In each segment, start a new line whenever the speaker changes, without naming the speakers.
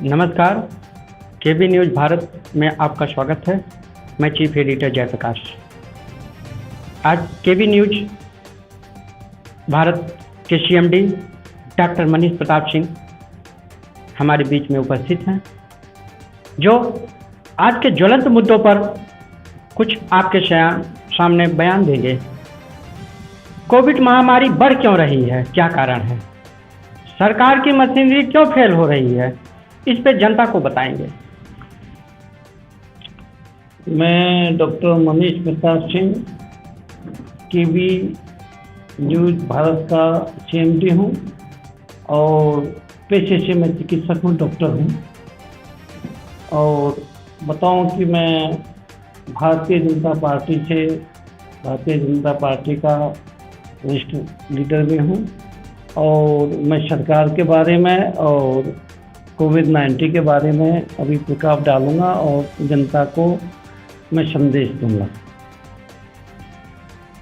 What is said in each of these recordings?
नमस्कार। केबी न्यूज़ भारत में आपका स्वागत है। मैं चीफ एडिटर जयप्रकाश। आज केबी न्यूज़ भारत के सीएमडी डॉक्टर मनीष प्रताप सिंह हमारे बीच में उपस्थित हैं, जो आज के ज्वलंत मुद्दों पर कुछ आपके सामने बयान देंगे। कोविड महामारी बढ़ क्यों रही है, क्या कारण है, सरकार की मशीनरी क्यों फेल हो रही है, इस पे जनता को बताएंगे।
मैं डॉक्टर मनीष प्रताप सिंह केबी न्यूज़ भारत का सीएमडी हूँ और पेशे से मैं चिकित्सक हूँ, डॉक्टर हूँ। और बताऊँ कि मैं भारतीय जनता पार्टी का वरिष्ठ लीडर भी हूँ और मैं सरकार के बारे में और कोविड-19 के बारे में अभी प्रकाश डालूंगा और जनता को मैं संदेश दूंगा।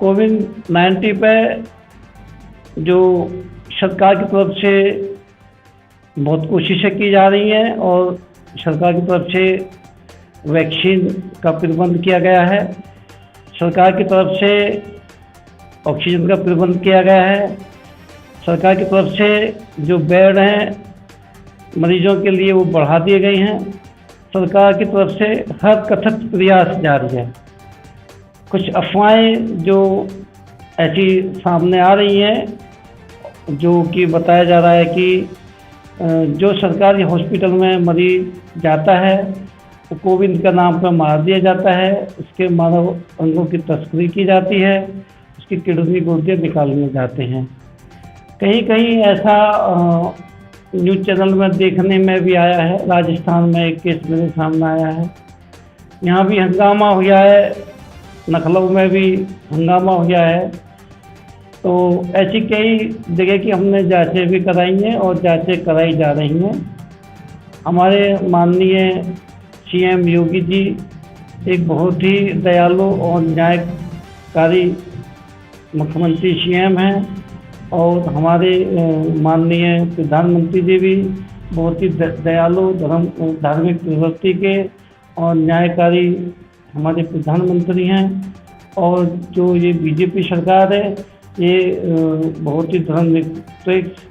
कोविड-19 पे जो सरकार की तरफ से बहुत कोशिशें की जा रही हैं और सरकार की तरफ से वैक्सीन का प्रबंध किया गया है, सरकार की तरफ से ऑक्सीजन का प्रबंध किया गया है, सरकार की तरफ से जो बेड हैं मरीजों के लिए वो बढ़ा दिए गए हैं। सरकार की तरफ से हर कथक प्रयास जारी है। कुछ अफवाहें जो ऐसी सामने आ रही हैं, जो कि बताया जा रहा है कि जो सरकारी हॉस्पिटल में मरीज जाता है वो कोविड का नाम पर मार दिया जाता है, उसके मानव अंगों की तस्करी की जाती है, उसकी किडनी गुर्दे निकाले जाते हैं। कहीं कहीं ऐसा न्यूज़ चैनल में देखने में भी आया है। राजस्थान में एक केस मेरे सामने आया है, यहाँ भी हंगामा हो गया है, लखनऊ में भी हंगामा हो गया है। तो ऐसी कई जगह की हमने जांचें भी कराई हैं और जांचें कराई जा रही हैं। हमारे माननीय सीएम योगी जी एक बहुत ही दयालु और न्यायकारी मुख्यमंत्री सीएम हैं और हमारे माननीय प्रधानमंत्री जी भी बहुत ही दयालु धार्मिक प्रवृत्ति के और न्यायकारी हमारे प्रधानमंत्री हैं। और जो ये बीजेपी सरकार है ये बहुत ही धर्मनिरपेक्ष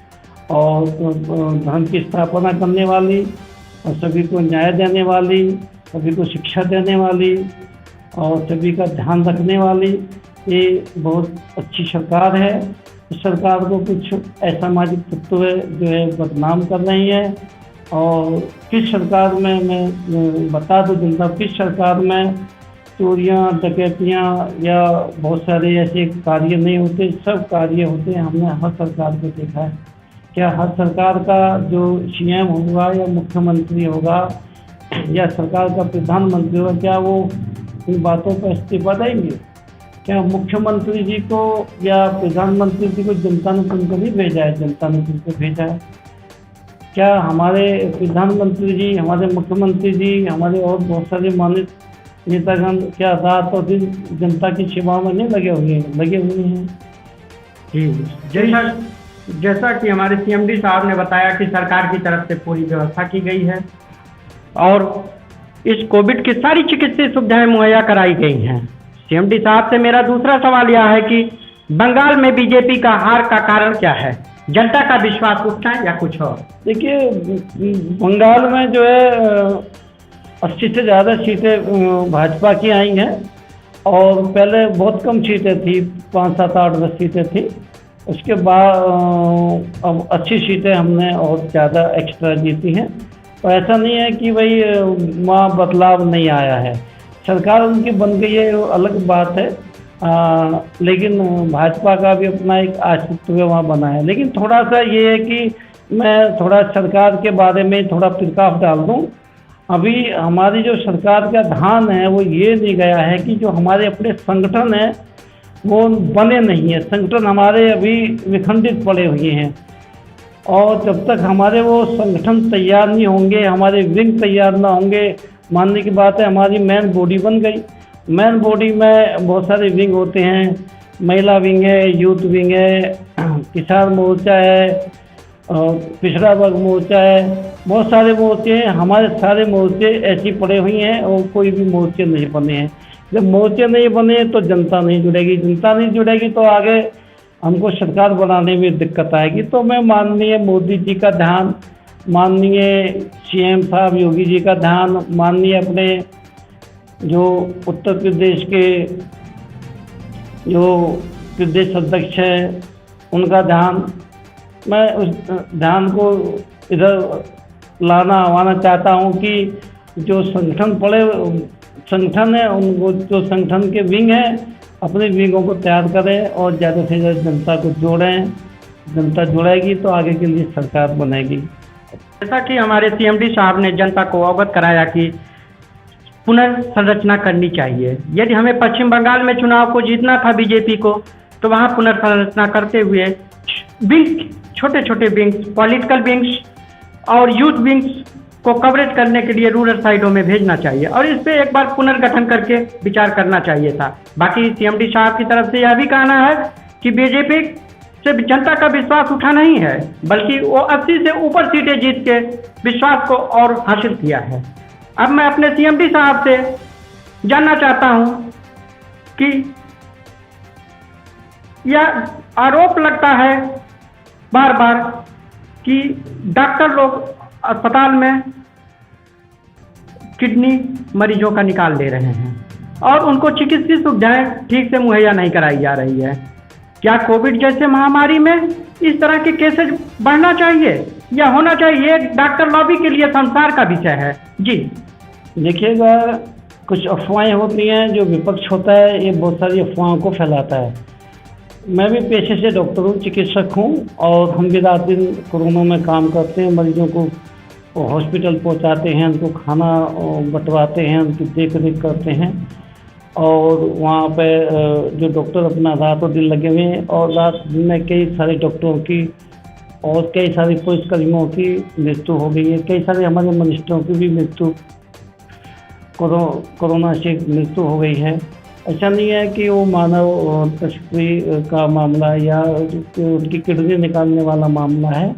और धर्म की स्थापना करने वाली और सभी को न्याय देने वाली, सभी को शिक्षा देने वाली और सभी का ध्यान रखने वाली ये बहुत अच्छी सरकार है। इस सरकार को कुछ असामाजिक तत्व जो है बदनाम कर रही हैं और किस सरकार में मैं बता दूं जनता, किस सरकार में चोरियां डकैतियां या बहुत सारे ऐसे कार्य नहीं होते, सब कार्य होते हैं। हमने हर सरकार को देखा है। क्या हर सरकार का जो सीएम होगा या मुख्यमंत्री होगा या सरकार का प्रधानमंत्री होगा, क्या वो इन बातों पर इस्तीफा देंगे? क्या मुख्यमंत्री जी को या प्रधानमंत्री जी को जनता ने चुनकर नहीं भेजा है? जनता ने चुनकर भेजा है। क्या हमारे प्रधानमंत्री जी, हमारे मुख्यमंत्री जी, हमारे और बहुत सारे मानित नेतागण क्या रात और दिन जनता की सेवा में नहीं लगे हुए हैं?
जी, जैसा कि हमारे सीएमडी साहब ने बताया कि सरकार की तरफ से पूरी व्यवस्था की गई है और इस कोविड की सारी चिकित्सीय सुविधाएं मुहैया कराई गई हैं। सीएमडी साहब से मेरा दूसरा सवाल यह है कि बंगाल में बीजेपी का हार का कारण क्या है? जनता का विश्वास उठना है या कुछ और?
देखिए, बंगाल में जो है 80 से ज़्यादा सीटें भाजपा की आई हैं और पहले बहुत कम सीटें थी, 5, 7, 8, 10 सीटें थी। उसके बाद अब अच्छी सीटें हमने और ज़्यादा एक्स्ट्रा जीती हैं। तो ऐसा नहीं है कि भाई वहाँ बदलाव नहीं आया है, सरकार उनकी बन गई है, वो अलग बात है। लेकिन भाजपा का भी अपना एक अस्तित्व वहाँ बना है। लेकिन थोड़ा सा ये है कि मैं थोड़ा सरकार के बारे में थोड़ा प्रकाश डाल दूँ। अभी हमारी जो सरकार का ध्यान है वो ये नहीं गया है कि जो हमारे अपने संगठन हैं वो बने नहीं है। संगठन हमारे अभी विखंडित पड़े हुए हैं और जब तक हमारे वो संगठन तैयार नहीं होंगे, हमारे विंग तैयार ना होंगे, मानने की बात है हमारी मेन बॉडी बन गई। मेन बॉडी में बहुत सारे विंग होते हैं, महिला विंग है, यूथ विंग है, किसान मोर्चा है, पिछड़ा वर्ग मोर्चा है, बहुत सारे मोर्चे हैं। हमारे सारे मोर्चे ऐसी पड़े हुए हैं और कोई भी मोर्चे नहीं बने हैं। जब मोर्चे नहीं बने तो जनता नहीं जुड़ेगी, जनता नहीं जुड़ेगी तो आगे हमको सरकार बनाने में दिक्कत आएगी। तो मैं माननीय मोदी जी का ध्यान, माननीय सीएम साहब योगी जी का ध्यान, माननीय अपने जो उत्तर प्रदेश के जो प्रदेश अध्यक्ष हैं उनका ध्यान, मैं उस ध्यान को इधर आना चाहता हूँ कि जो संगठन है उनको, जो संगठन के विंग हैं, अपने विंगों को तैयार करें और ज़्यादा से ज़्यादा जनता को जोड़ें। जनता जुड़ेगी तो आगे के लिए सरकार बनेगी।
जैसा कि हमारे सीएमडी साहब ने जनता को अवगत कराया कि पुनर्संरचना करनी चाहिए। यदि हमें पश्चिम बंगाल में चुनाव को जीतना था बीजेपी को, तो वहाँ पुनर्संरचना करते हुए विंग, छोटे छोटे विंग्स, पॉलिटिकल विंग्स और यूथ विंग्स को कवरेज करने के लिए रूरल साइडों में भेजना चाहिए और इस पे एक बार पुनर्गठन करके विचार करना चाहिए था। बाकी सीएमडी साहब की तरफ से यह भी कहना है कि बीजेपी से जनता का विश्वास उठा नहीं है, बल्कि वो 80 से ऊपर सीटें जीत के विश्वास को और हासिल किया है। अब मैं अपने सीएमडी साहब से जानना चाहता हूं कि यह आरोप लगता है बार बार कि डॉक्टर लोग अस्पताल में किडनी मरीजों का निकाल ले रहे हैं और उनको चिकित्सीय सुविधाएं ठीक से मुहैया नहीं कराई जा रही है। क्या कोविड जैसे महामारी में इस तरह के केसेज बढ़ना चाहिए या होना चाहिए? डॉक्टर लॉबी के लिए संसार का विषय है। जी
देखिएगा, कुछ अफवाहें होती हैं, जो विपक्ष होता है ये बहुत सारी अफवाहों को फैलाता है। मैं भी पेशे से डॉक्टर हूँ, चिकित्सक हूँ और हम भी रात दिन कोरोना में काम करते हैं। मरीजों को हॉस्पिटल पहुँचाते हैं, उनको खाना बंटवाते हैं, उनकी देख रेख करते हैं और वहाँ पे जो डॉक्टर अपना रातों दिन लगे हुए हैं और रात दिन में कई सारे डॉक्टरों की और कई सारे पुलिसकर्मियों की मृत्यु हो गई है। कई सारे हमारे मिनिस्टरों की भी मृत्यु कोरोना से मृत्यु हो गई है। ऐसा नहीं है कि वो मानव तस्करी का मामला या उनकी किडनी निकालने वाला मामला है,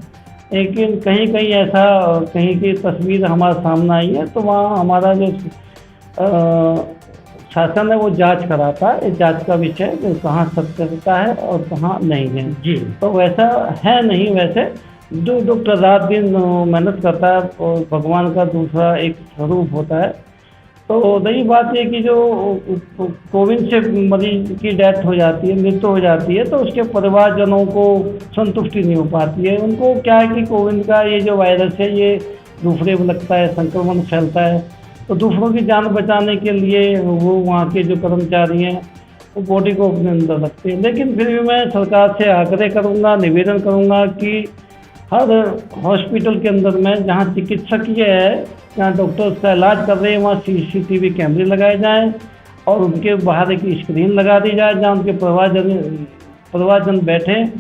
लेकिन कहीं कहीं ऐसा कहीं की तस्वीर हमारे सामने आई है तो वहाँ हमारा जो शासन है वो जांच कराता है। इस जांच का विषय है कहाँ सत्यता है और कहाँ नहीं है।
जी,
तो वैसा है नहीं। वैसे जो डॉक्टर रात दिन मेहनत करता है और भगवान का दूसरा एक स्वरूप होता है। तो नई बात है कि जो कोविड से मरीज की डेथ हो जाती है, मृत्यु हो जाती है, तो उसके परिवारजनों को संतुष्टि नहीं हो पाती है। उनको क्या है कि कोविड का ये जो वायरस है ये दूसरे में लगता है, संक्रमण फैलता है, तो दूसरों की जान बचाने के लिए वो वहाँ के जो कर्मचारी हैं वो बॉडी को अपने अंदर रखते हैं। लेकिन फिर भी मैं सरकार से आग्रह करूँगा, निवेदन करूँगा कि हर हॉस्पिटल के अंदर में जहाँ चिकित्सकीय है, जहाँ डॉक्टर उसका इलाज कर रहे हैं, वहाँ CCTV कैमरे लगाए जाएं और उनके बाहर एक स्क्रीन लगा दी जाए जहाँ उनके परिवारजन बैठें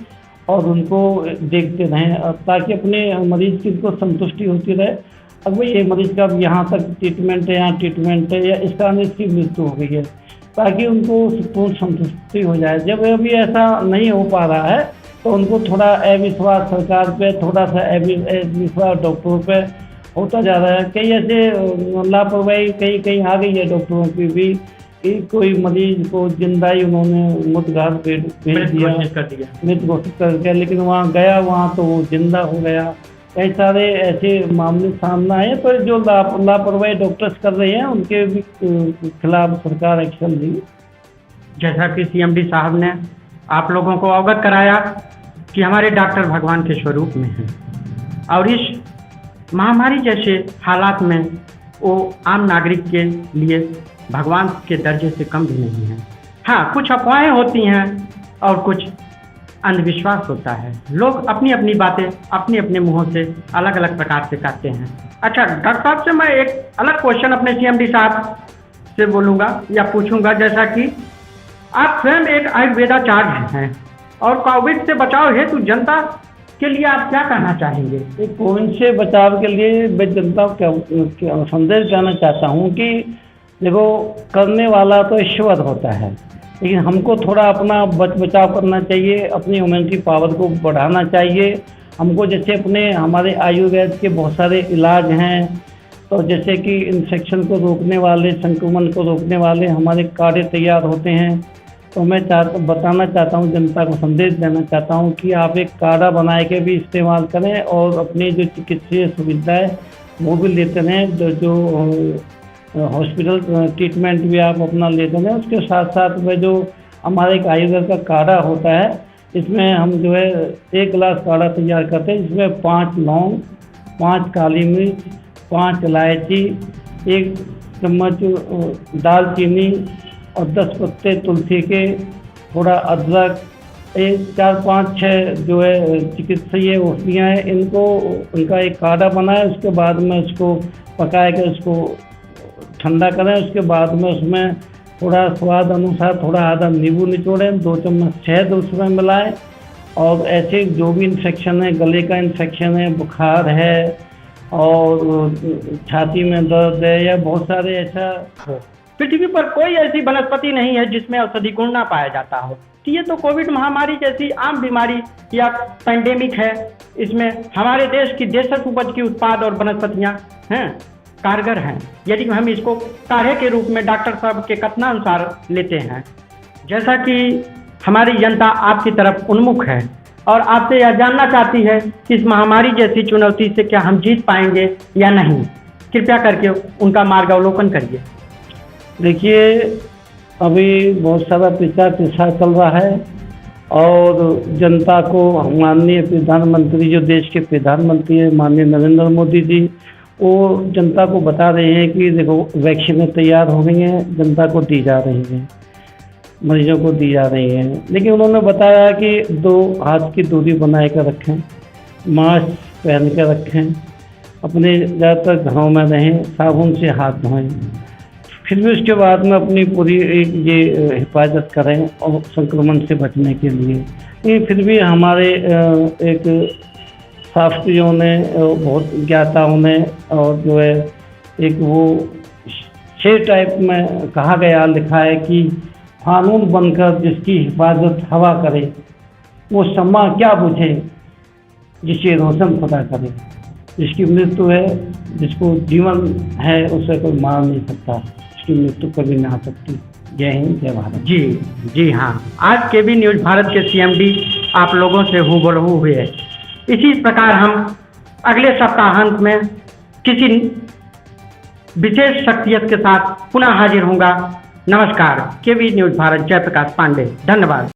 और उनको देखते रहें ताकि अपने मरीज की उनको संतुष्टि होती रहे। अब भाई ये मरीज का यहाँ तक ट्रीटमेंट है, यहाँ ट्रीटमेंट है या इस कारण इसकी मृत्यु हो गई है, ताकि उनको पूर्ण संतुष्टि हो जाए। जब अभी ऐसा नहीं हो पा रहा है तो उनको थोड़ा अविश्वास सरकार पे, थोड़ा सा अविश्वास डॉक्टरों पे होता जा रहा है। कई ऐसे लापरवाही कहीं कहीं आ गई है डॉक्टरों की भी कि कोई मरीज को जिंदा ही उन्होंने मुर्दाघर भेज दिया, मृत घोषित कर दिया, लेकिन वहाँ गया, वहाँ तो वो जिंदा हो गया। कई सारे ऐसे मामले सामने आए। तो जो लापरवाही डॉक्टर्स कर रहे हैं उनके भी खिलाफ सरकार एक्शन ली।
जैसा कि सीएमडी साहब ने आप लोगों को अवगत कराया कि हमारे डॉक्टर भगवान के स्वरूप में हैं और इस महामारी जैसे हालात में वो आम नागरिक के लिए भगवान के दर्जे से कम भी नहीं है। हाँ, कुछ अफवाहें होती हैं और कुछ अंधविश्वास होता है। लोग अपनी अपनी बातें अपने अपने मुंहों से अलग अलग प्रकार से कहते हैं। अच्छा, डॉक्टर साहब से मैं एक अलग क्वेश्चन अपने सीएमडी साहब से बोलूँगा या पूछूंगा। जैसा कि आप स्वयं एक आयुर्वेदाचार्य हैं और कोविड से बचाव हेतु जनता के लिए आप क्या कहना चाहेंगे?
कोविड से बचाव के लिए मैं जनता को संदेश कहना चाहता हूँ कि देखो, करने वाला तो ईश्वर होता है, लेकिन हमको थोड़ा अपना बचाव करना चाहिए, अपनी इम्यूनिटी पावर को बढ़ाना चाहिए हमको जैसे अपने हमारे आयुर्वेद के बहुत सारे इलाज हैं, तो जैसे कि इन्फेक्शन को रोकने वाले, संक्रमण को रोकने वाले हमारे काढ़े तैयार होते हैं। तो मैं बताना चाहता हूँ, जनता को संदेश देना चाहता हूँ कि आप एक काढ़ा बना के भी इस्तेमाल करें और अपनी जो चिकित्सीय सुविधाएं वो भी लेते रहें। जो हॉस्पिटल ट्रीटमेंट भी आप अपना लेते रहें। उसके साथ साथ में जो हमारे एक आयुर्वेद का काढ़ा होता है, इसमें हम जो है 1 गिलास काढ़ा तैयार करते हैं। इसमें 5 लौंग, 5 काली मिर्च, 5 इलायची, 1 चम्मच दालचीनी और 10 पत्ते तुलसी के, थोड़ा अदरक, 4-5-6 जो है चिकित्सीय औषधियाँ हैं, इनका एक काढ़ा बनाए। उसके बाद में उसको पकाए के उसको ठंडा करें। उसके बाद में उसमें थोड़ा स्वाद अनुसार थोड़ा आधा नींबू निचोड़ें, 2 चम्मच शहद उसमें मिलाएं। और ऐसे जो भी इन्फेक्शन है, गले का इन्फेक्शन है, बुखार है और छाती में दर्द है या बहुत सारे ऐसा हो,
पृथ्वी पर कोई ऐसी वनस्पति नहीं है जिसमें औषधि गुण ना पाया जाता हो। तो ये तो कोविड महामारी जैसी आम बीमारी या पैंडेमिक है, इसमें हमारे देश की देशज उपज की उत्पाद और वनस्पतियाँ हैं कारगर हैं, यदि हम इसको काढ़े के रूप में डॉक्टर साहब के कथनानुसार लेते हैं। जैसा कि हमारी जनता आपकी तरफ उन्मुख है और आपसे यह जानना चाहती है कि इस महामारी जैसी चुनौती से क्या हम जीत पाएंगे या नहीं, कृपया करके उनका मार्गावलोकन करिए।
देखिए, अभी बहुत सारा प्रचार चल रहा है और जनता को माननीय प्रधानमंत्री, जो देश के प्रधानमंत्री हैं माननीय नरेंद्र मोदी जी, वो जनता को बता रहे हैं कि देखो वैक्सीनें तैयार हो गई हैं, जनता को दी जा रही हैं, मरीजों को दी जा रही हैं। लेकिन उन्होंने बताया कि 2 हाथ की दूरी बनाए कर रखें, मास्क पहन कर रखें, अपने ज़्यादातर घरों में रहें, साबुन से हाथ धोएं, फिर भी उसके बाद में अपनी पूरी ये हिफाजत करें और संक्रमण से बचने के लिए। लेकिन फिर भी हमारे एक शास्त्रियों ने, बहुत ज्ञाताओं ने और जो है एक वो शेर टाइप में कहा गया, लिखा है कि कानून बनकर जिसकी हिफाजत हवा करे, वो शम्मा क्या बुझे जिसे रोशन खुदा करे। जिसकी मृत्यु है, जिसको जीवन है, उसे कोई मार नहीं सकता, उसकी मृत्यु कभी ना आ सकती। जय हिंद, जय भारत।
जी हाँ, आज के भी न्यूज़ भारत के CMD आप लोगों से हूबहू हुए। इसी प्रकार हम अगले सप्ताहांत में किसी विशेष शख्सियत के साथ पुनः हाजिर होऊंगा। नमस्कार। KV न्यूज़ भारत, जयप्रकाश पांडे, धन्यवाद।